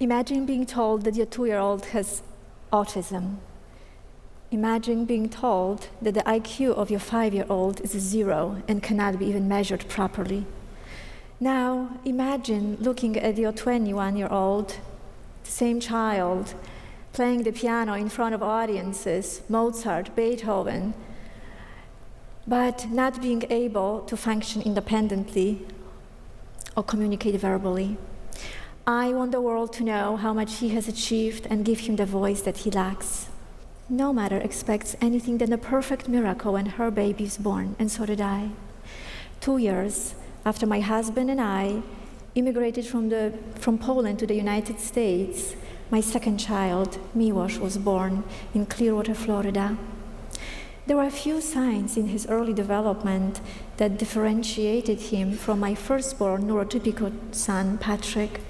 Imagine being told that your 2-year-old has autism. Imagine being told that the IQ of your 5-year-old is 0 and cannot be even measured properly. Now, imagine looking at your 21-year-old, the same child, playing the piano in front of audiences, Mozart, Beethoven, but not being able to function independently or communicate verbally. I want the world to know how much he has achieved and give him the voice that he lacks. No mother expects anything than a perfect miracle when her baby is born, and so did I. 2 years after my husband and I immigrated from Poland to the United States, my second child, Miłosz, was born in Clearwater, Florida. There were a few signs in his early development that differentiated him from my firstborn neurotypical son, Patrick.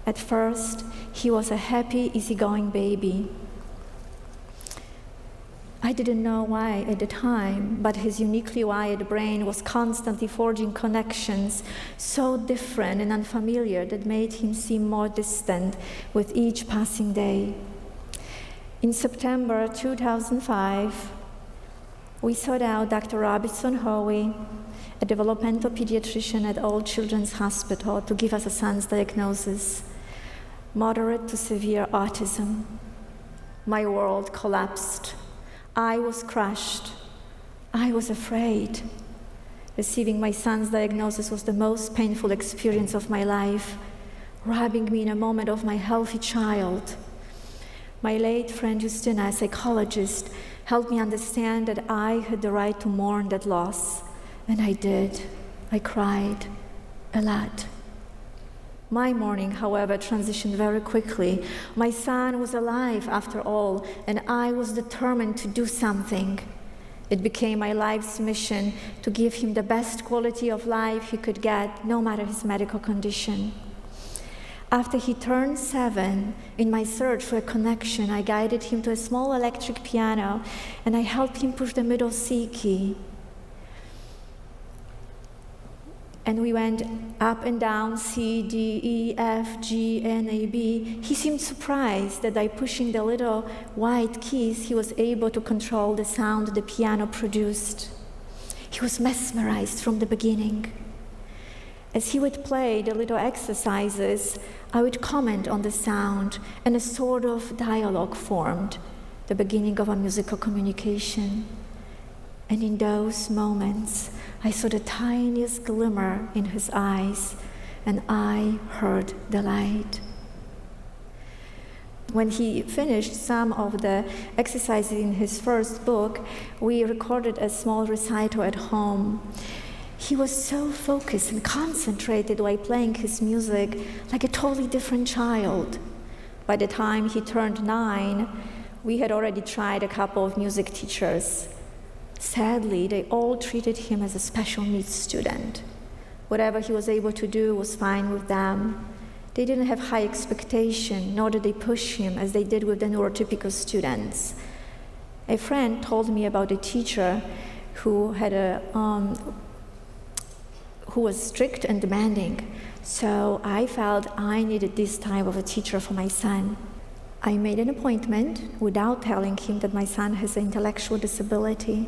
At first, he was a happy, easygoing baby. I didn't know why at the time, but his uniquely wired brain was constantly forging connections so different and unfamiliar that made him seem more distant with each passing day. In September 2005, we sought out Dr. Robinson Howie, a developmental pediatrician at Old Children's Hospital, to give us a son's diagnosis: moderate to severe autism. My world collapsed. I was crushed. I was afraid. Receiving my son's diagnosis was the most painful experience of my life, robbing me in a moment of my healthy child. My late friend Justina, a psychologist, helped me understand that I had the right to mourn that loss, and I did. I cried a lot. My mourning, however, transitioned very quickly. My son was alive after all, and I was determined to do something. It became my life's mission to give him the best quality of life he could get, no matter his medical condition. After he turned 7, in my search for a connection, I guided him to a small electric piano, and I helped him push the middle C key. And we went up and down, C, D, E, F, G, N, A, B. He seemed surprised that by pushing the little white keys, he was able to control the sound the piano produced. He was mesmerized from the beginning. As he would play the little exercises, I would comment on the sound, and a sort of dialogue formed, the beginning of a musical communication. And in those moments, I saw the tiniest glimmer in his eyes, and I heard the light. When he finished some of the exercises in his first book, we recorded a small recital at home. He was so focused and concentrated while playing his music, like a totally different child. By the time he turned 9, we had already tried a couple of music teachers. Sadly, they all treated him as a special needs student. Whatever he was able to do was fine with them. They didn't have high expectation, nor did they push him as they did with the neurotypical students. A friend told me about a teacher who was strict and demanding, so I felt I needed this type of a teacher for my son. I made an appointment without telling him that my son has an intellectual disability.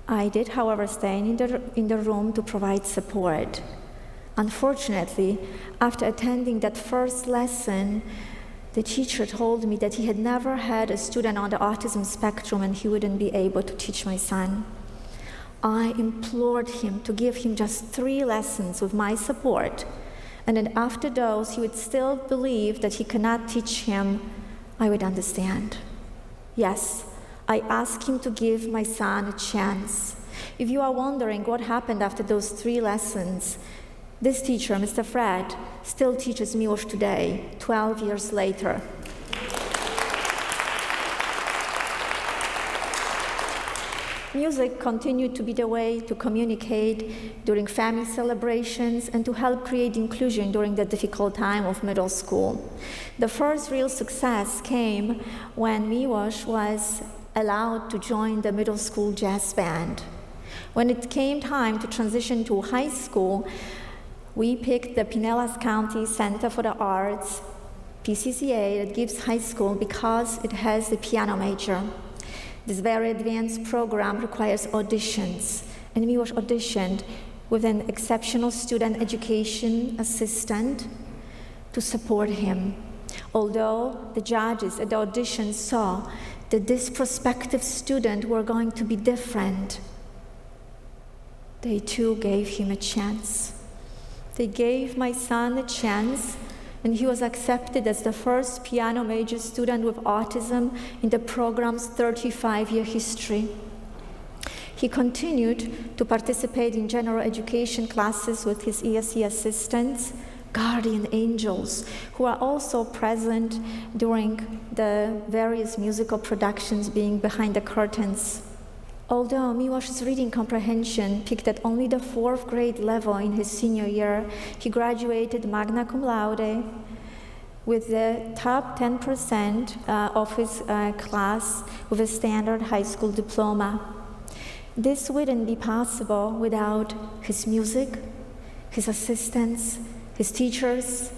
I did, however, stay in the room to provide support. Unfortunately, after attending that first lesson, the teacher told me that he had never had a student on the autism spectrum and he wouldn't be able to teach my son. I implored him to give him just 3 lessons with my support, and then after those he would still believe that he cannot teach him, I would understand. Yes, I asked him to give my son a chance. If you are wondering what happened after those 3 lessons, this teacher, Mr. Fred, still teaches Miłosz today, 12 years later. Music continued to be the way to communicate during family celebrations and to help create inclusion during the difficult time of middle school. The first real success came when Miłosz was allowed to join the middle school jazz band. When it came time to transition to high school, We picked the Pinellas County Center for the Arts, PCCA, that gives high school because it has a piano major. This very advanced program requires auditions, and Miłosz auditioned with an exceptional student education assistant to support him. Although the judges at the audition saw that this prospective student were going to be different, they too gave him a chance. They gave my son a chance, and he was accepted as the first piano major student with autism in the program's 35-year history. He continued to participate in general education classes with his ESE assistants, guardian angels, who are also present during the various musical productions being behind the curtains. Although Miłosz's reading comprehension peaked at only the 4th grade level in his senior year, he graduated magna cum laude with the top 10% of his class with a standard high school diploma. This wouldn't be possible without his music, his assistants, his teachers,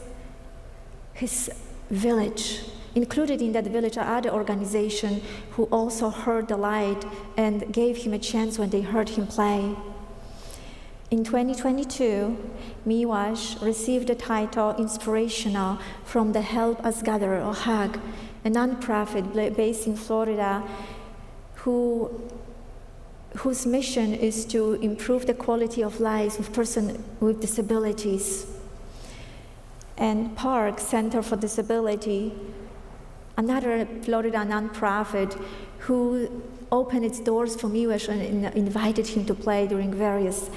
his village. Included in that village are other organizations who also heard the light and gave him a chance when they heard him play. In 2022, Miłosz received the title Inspirational from the Help Us Gather, or HUG, a nonprofit based in Florida whose mission is to improve the quality of life of persons with disabilities. And Park Center for Disability, another Florida nonprofit who opened its doors for Miłosz and invited him to play during various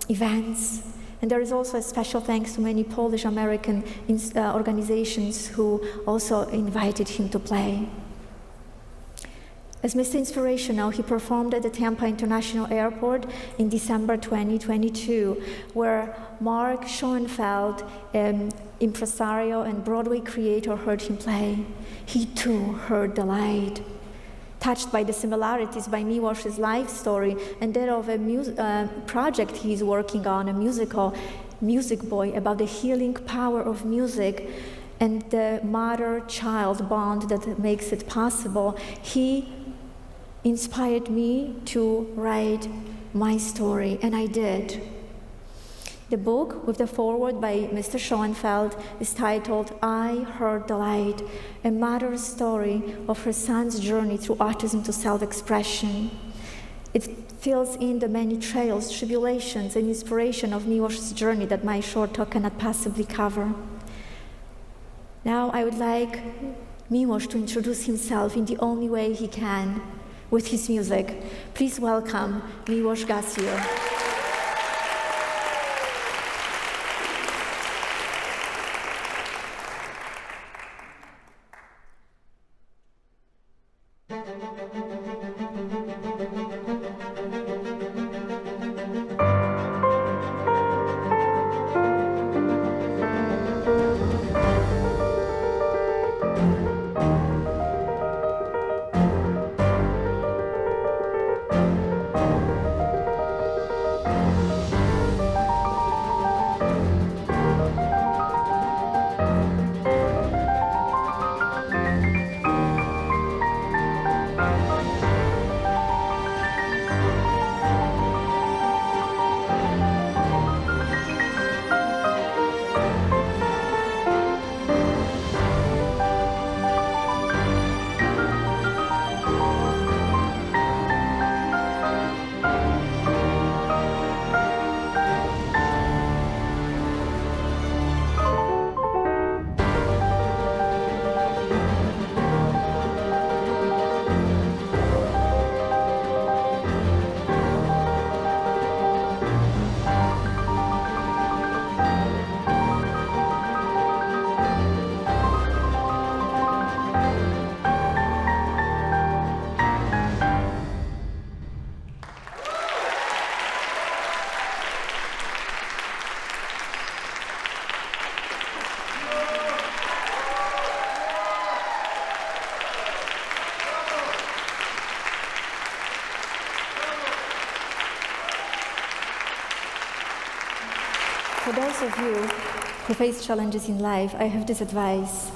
events. And there is also a special thanks to many Polish-American organizations who also invited him to play. As Mr. Inspirational, he performed at the Tampa International Airport in December 2022, where Mark Schoenfeld, impresario and Broadway creator, heard him play. He too heard the light. Touched by the similarities by Miłosz's life story and that of a project he's working on, a musical, Music Boy, about the healing power of music and the mother-child bond that makes it possible, he inspired me to write my story, and I did. The book, with the foreword by Mr. Schoenfeld, is titled I Heard the Light, a mother's story of her son's journey through autism to self-expression. It fills in the many trials, tribulations, and inspiration of Miłosz's journey that my short talk cannot possibly cover. Now I would like Miłosz to introduce himself in the only way he can, with his music. Please welcome Miłosz Gasior. for those of you who face challenges in life, I have this advice.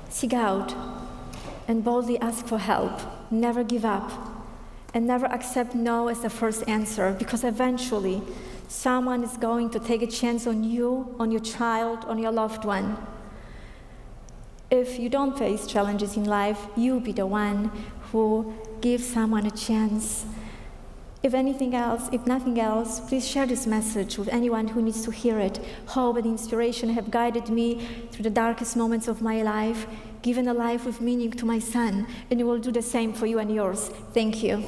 Seek out and boldly ask for help. Never give up. And never accept no as the first answer, because eventually someone is going to take a chance on you, on your child, on your loved one. If you don't face challenges in life, you be the one who gives someone a chance. If nothing else, please share this message with anyone who needs to hear it. Hope and inspiration have guided me through the darkest moments of my life, given a life with meaning to my son, and it will do the same for you and yours. Thank you.